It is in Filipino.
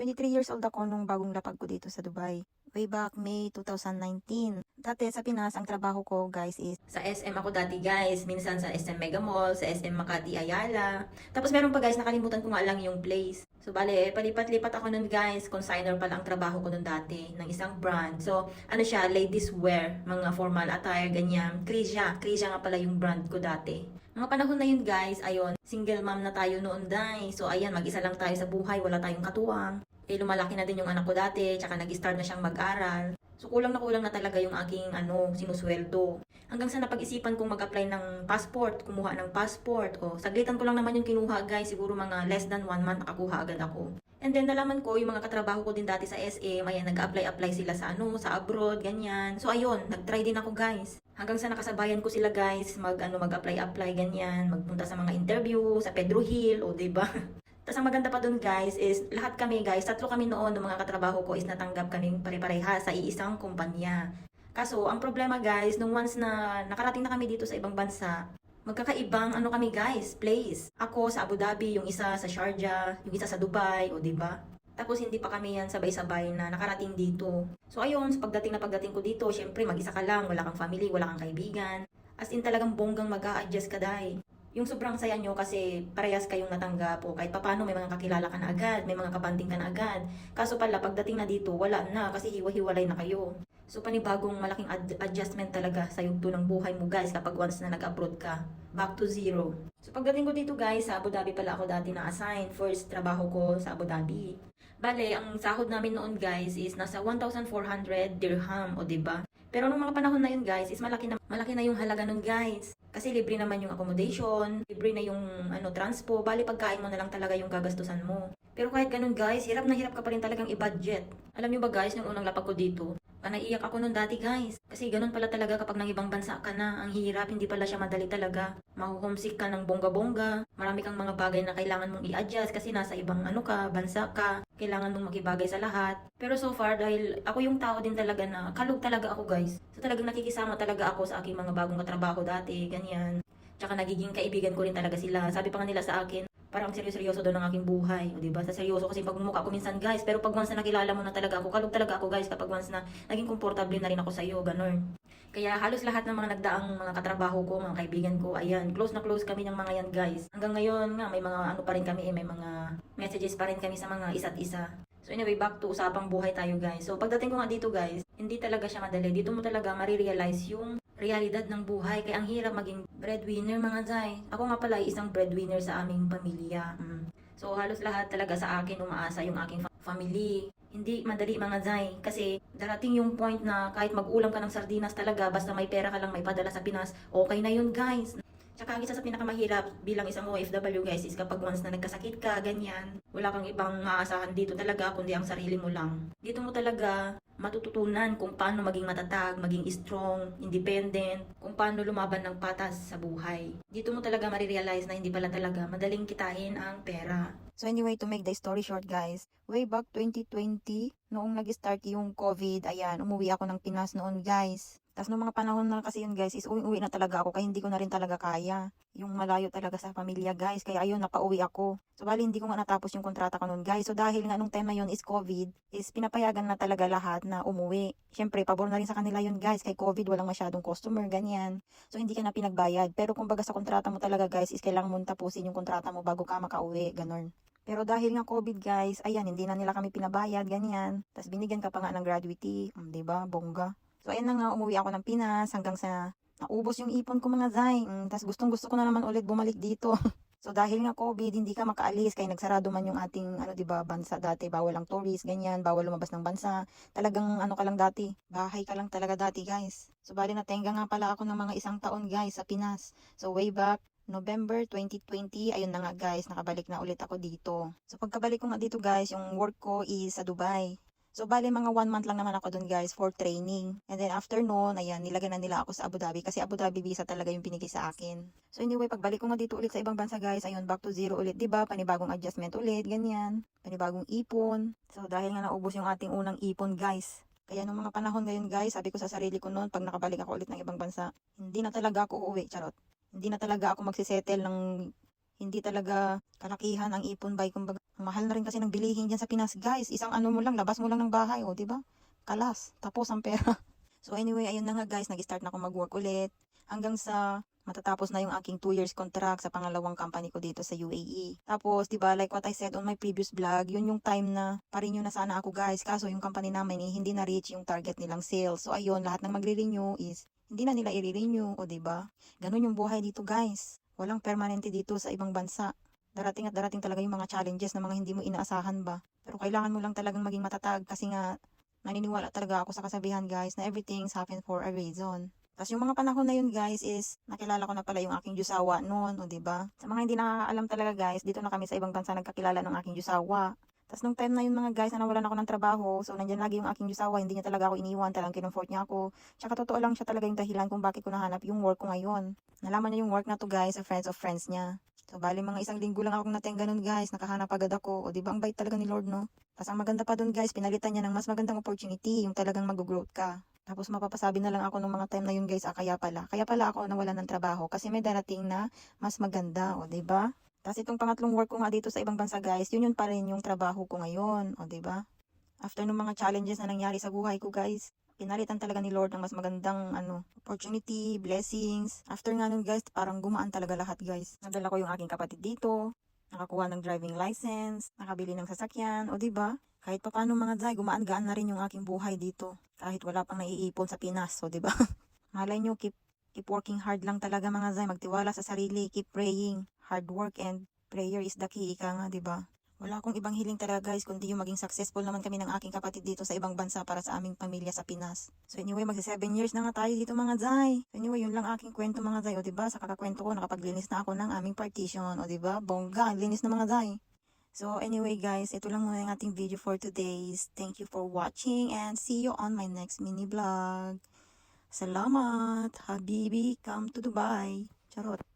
23 years old ako nung bagong lapag ko dito sa Dubai. Way back May 2019. Dati sa Pinas, ang trabaho ko guys is Sa SM ako dati guys, minsan sa SM Mega Mall, sa SM Makati Ayala. Tapos meron pa guys, nakalimutan ko nga lang yung place. So bale, palipat-lipat ako nun guys, consignor pala ang trabaho ko nun dati ng isang brand. So ano siya, ladies wear, mga formal attire, ganyan. Krisia nga pala yung brand ko dati. Mga panahon na yun guys, ayun, single mom na tayo noon dai. So ayan, mag-isa lang tayo sa buhay, wala tayong katuwang. Lumalaki na din yung anak ko dati, tsaka nag-start na siyang mag-aral. So kulang na talaga yung aking sinusweldo. Hanggang sa napag-isipan kong mag-apply ng passport, kumuha ng passport. O saglitan ko lang naman yung kinuha guys, siguro mga less than 1 month nakakuha agad ako. And then nalaman ko yung mga katrabaho ko din dati sa SM, ayan, nag-apply sila sa sa abroad, ganyan. So ayun, nag-try din ako guys. Hanggang sa nakasabayan ko sila guys, mag-apply, ganyan, magpunta sa mga interview, sa Pedro Hill, o 'di ba? Tapos ang maganda pa dun guys is lahat kami guys, 3 kami noon ng mga katrabaho ko is natanggap kaming pare-pareha sa iisang kumpanya. Kaso ang problema guys, nung once na nakarating na kami dito sa ibang bansa, magkakaibang kami guys, place. Ako sa Abu Dhabi, yung isa sa Sharjah, yung isa sa Dubai, o 'di ba? Tapos hindi pa kami yan sabay-sabay na nakarating dito. So ayun, sa pagdating ko dito, syempre mag-isa ka lang, wala kang family, wala kang kaibigan. As in talagang bonggang mag-a-adjust ka dai. Yung sobrang saya nyo kasi parehas kayong natanggap o kahit papano may mga kakilala ka na agad, may mga kabanding ka na agad. Kaso pala pagdating na dito, wala na kasi hiwa-hiwalay na kayo. So panibagong malaking adjustment talaga sa yugto ng buhay mo guys kapag once na nag-abroad ka. Back to zero. So pagdating ko dito guys, sa Abu Dhabi pala ako dati na-assign. First trabaho ko sa Abu Dhabi. Bale, ang sahod namin noon guys is nasa 1,400 dirham o 'di ba? Pero nung mga panahon na yun guys, is malaki na yung halaga nun guys. Kasi libre naman yung accommodation, libre na yung transpo, bali pagkain mo na lang talaga yung gagastusan mo. Pero kahit ganun guys, hirap na hirap ka pa rin talagang i-budget. Alam nyo ba guys, nung unang lapag ko dito, naiyak ako nun dati guys. Kasi ganun pala talaga kapag nang ibang bansa ka na, ang hirap, hindi pala siya madali talaga. Mahuhomesick ka ng bongga-bongga, marami kang mga bagay na kailangan mong i-adjust kasi nasa ibang bansa ka, kailangan mong makibagay sa lahat. Pero so far, dahil ako yung tao din talaga na, kalog talaga ako guys. So talagang nakikisama talaga ako sa aking mga bagong katrabaho dati, ganyan. Tsaka nagiging kaibigan ko rin talaga sila. Sabi pa nga nila sa akin, parang seryoso daw ng aking buhay. O diba? Sa seryoso kasi pagmumukha ko minsan guys. Pero pag once na nakilala mo na talaga ako, kalog talaga ako guys kapag once na naging komportable na rin ako sa iyo, ganun. Kaya halos lahat ng mga nagdaang mga katrabaho ko, mga kaibigan ko, ayan, close na close kami ng mga yan guys. Hanggang ngayon nga, may mga pa rin kami, may mga messages pa rin kami sa mga isa't isa. So anyway, back to usapang buhay tayo guys. So pagdating ko nga dito guys, hindi talaga siya madali. Dito mo talaga marirealize yung realidad ng buhay. Kaya ang hirap maging breadwinner mga zay. Ako nga pala ay isang breadwinner sa aming pamilya. So halos lahat talaga sa akin umaasa yung aking family. Hindi madali mga zay. Kasi darating yung point na kahit mag-ulam ka ng sardinas talaga, basta may pera ka lang may padala sa Pinas, okay na yun guys. Tsaka ang isa sa pinakamahirap bilang isang OFW guys is kapag once na nagkasakit ka, ganyan, wala kang ibang maaasahan dito talaga kundi ang sarili mo lang. Dito mo talaga matututunan kung paano maging matatag, maging strong, independent, kung paano lumaban ng patas sa buhay. Dito mo talaga marirealize na hindi pala talaga madaling kitain ang pera. So anyway, to make the story short guys, way back 2020, noong nag-start yung COVID, ayan, umuwi ako ng Pinas noon guys. Tapos nung mga panahon na kasi yun guys, is uwi na talaga ako kaya hindi ko na rin talaga kaya. Yung malayo talaga sa pamilya guys, kaya ayun, napauwi ako. So bali hindi ko nga natapos yung kontrata ko noon guys. So dahil nga nung time na yun is COVID, is pinapayagan na talaga lahat na umuwi. Siyempre, pabor na rin sa kanila yun guys, kay COVID walang masyadong customer, ganyan. So hindi ka na pinagbayad. Pero kumbaga sa kontrata mo talaga guys, is kailangan mo tapusin yung kontrata mo bago ka makauwi, ganun. Pero dahil nga COVID guys, ayan, hindi na nila kami pinabayad, ganyan. Tapos binigyan ka pa nga ng gratuity, diba, bongga. So ayan na nga, umuwi ako ng Pinas hanggang sa naubos yung ipon ko mga zay. Tapos gustong-gusto ko na naman ulit bumalik dito. So dahil nga COVID, hindi ka makaalis kaya nagsarado man yung ating diba, bansa dati, bawal ang tourist, ganyan, bawal lumabas ng bansa. Talagang ka lang dati, bahay ka lang talaga dati guys. So bali natenga nga pala ako ng mga 1 taon guys sa Pinas. So way back November 2020, ayun na nga guys, nakabalik na ulit ako dito. So pagkabalik ko nga dito guys, yung work ko is sa Dubai. So, bali mga 1 month lang naman ako dun guys for training. And then after noon, ayan, nilagyan na nila ako sa Abu Dhabi kasi Abu Dhabi visa talaga yung pinigay sa akin. So anyway, pagbalik ko nga dito ulit sa ibang bansa guys, ayun, back to zero ulit, diba? Panibagong adjustment ulit, ganyan. Panibagong ipon. So dahil nga naubos yung ating unang ipon guys. Kaya nung mga panahon ngayon guys, sabi ko sa sarili ko noon, pag nakabalik ako ulit ng ibang bansa, hindi na talaga ako uuwi, charot. Hindi na talaga ako magsisettle ng hindi talaga kalakihan ang ipon by kumbaga Ang mahal na rin kasi ng bilihin dyan sa Pinas, guys. Isang ano mo lang, labas mo lang ng bahay, o, diba? Kalas, tapos ang pera. So anyway, ayun na nga guys, nag-start na ako mag-work ulit. Hanggang sa matatapos na yung aking 2 years contract sa pangalawang company ko dito sa UAE. Tapos, diba, like what I said on my previous vlog, yun yung time na pa-renew na sana ako guys. Kaso yung company namin hindi na reach yung target nilang sales. So ayun, lahat ng magre-renew is hindi na nila i-renew, o diba? Ganun yung buhay dito guys. Walang permanente dito sa ibang bansa. Darating at darating talaga yung mga challenges na mga hindi mo inaasahan ba. Pero kailangan mo lang talagang maging matatag kasi nga naniniwala talaga ako sa kasabihan guys na everything's happen for a reason. Tapos yung mga panahon na yun guys is nakilala ko na pala yung aking Diyosawa noon, o diba? Sa mga hindi nakakaalam talaga guys, dito na kami sa ibang bansa nagkakilala ng aking Diyosawa. Tapos nung time na yun mga guys na nawalan ako ng trabaho, so nandyan lagi yung aking Diyosawa, hindi niya talaga ako iniwan, talagang kinomfort niya ako. Tsaka totoo lang siya talaga yung dahilan kung bakit ko nahanap yung work ko ngayon. Nalaman niya yung work na to guys sa friends of friends niya. So, bali mga isang linggo lang akong natenga nun guys, nakahanap agad ako. O diba, ang bait talaga ni Lord, no? Tapos ang maganda pa dun guys, pinalitan niya ng mas magandang opportunity, yung talagang mag-growth ka. Tapos mapapasabi na lang ako nung mga time na yun guys, kaya pala ako nawalan ng trabaho kasi may darating na mas maganda, o diba? Tapos itong pangatlong work ko nga dito sa ibang bansa guys, yun pa rin yung trabaho ko ngayon, o diba? After nung mga challenges na nangyari sa buhay ko guys, pinalitan talaga ni Lord ng mas magandang opportunity, blessings. After nga nun guys, parang gumaan talaga lahat guys. Nadala ko yung aking kapatid dito, nakakuha ng driving license, nakabili ng sasakyan, o diba? Kahit pa paano mga day, gumaan-gaan na rin yung aking buhay dito. Kahit wala pang naiipon sa Pinas, o diba? Malay nyo, keep working hard lang talaga mga day, magtiwala sa sarili, keep praying. Hard work and prayer is the key, ika nga, diba? Wala akong ibang hiling talaga guys, kundi yung maging successful naman kami ng aking kapatid dito sa ibang bansa para sa aming pamilya sa Pinas. So anyway, magsi 7 years na nga tayo dito mga Zay. So anyway, yun lang aking kwento mga Zay. O diba, sa kakakwento ko, nakapaglinis na ako ng aming partition. O diba, bongga, linis na mga Zay. So anyway guys, ito lang muna yung ating video for today. Thank you for watching and see you on my next mini vlog. Salamat! Habibi, come to Dubai. Charot.